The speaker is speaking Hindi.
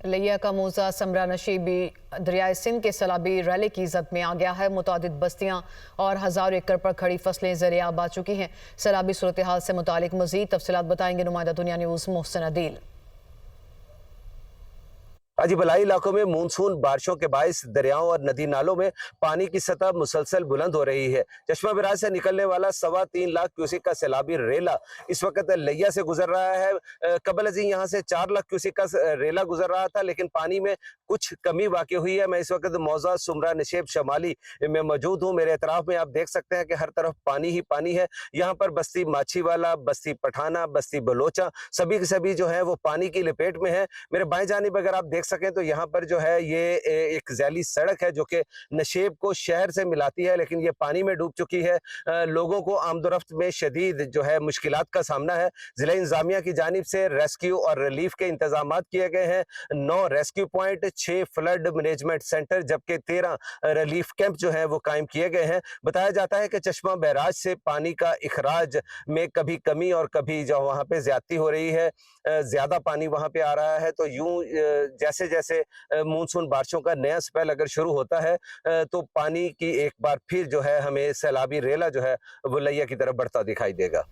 लिया का मौजा समरा नशीबी दरियाए सिंध के सैलाबी रैली की जद में आ गया है। मुतादिद बस्तियां और हजारों एकड़ पर खड़ी फसलें ज़रियाब आ चुकी हैं। सैलाबी सूरत हाल से मुतालिक मजीद तफसीलात बताएंगे नुमाइंदा दुनिया न्यूज़ मोहसिन अदील। आज बलाई इलाकों में मानसून बारिशों के बायस दरियाओं और नदी नालों में पानी की सतह मुसलसल बुलंद हो रही है। चश्मा बराज से निकलने वाला 3.25 लाख क्यूसिक का सैलाबी रेला इस वक्त लिया से गुजर रहा है। कबल अजी यहाँ से 4 लाख क्यूसिक का रेला गुजर रहा था, लेकिन पानी में कुछ कमी वाक़ई हुई है। मैं इस वक्त मौजा सुमरा नशेब शमाली में मौजूद हूँ। मेरे इतराफ में आप देख सकते हैं कि हर तरफ पानी ही पानी है। यहाँ पर बस्ती माछीवाला, बस्ती पठाना, बस्ती बलोचा सभी के सभी जो है वो पानी की लपेट में है। मेरे बाएं जानिब अगर आप देख सकें तो यहाँ पर जो है ये एक जैली सड़क है जो कि नशेब को शहर से मिलाती है, लेकिन ये पानी में डूब चुकी है। लोगों को आमदोरफ्त में शदीद जो है मुश्किलात का सामना है। जिला इंतजामिया की जानिब से रेस्क्यू और रिलीफ के इंतजाम किए गए हैं। 9 rescue point, 6 flood management centre जबकि 13 रिलीफ कैंप जो है वो कायम किए गए हैं। बताया जाता है कि चश्मा बैराज से पानी का इखराज में कभी कमी और कभी जो वहाँ पे ज्यादती हो रही है। ज्यादा पानी वहाँ पे आ रहा है, तो यूं जैसे जैसे मानसून बारिशों का नया स्पेल अगर शुरू होता है तो पानी की एक बार फिर जो है हमें सैलाबी रेला जो है वो लिया की तरफ बढ़ता दिखाई देगा।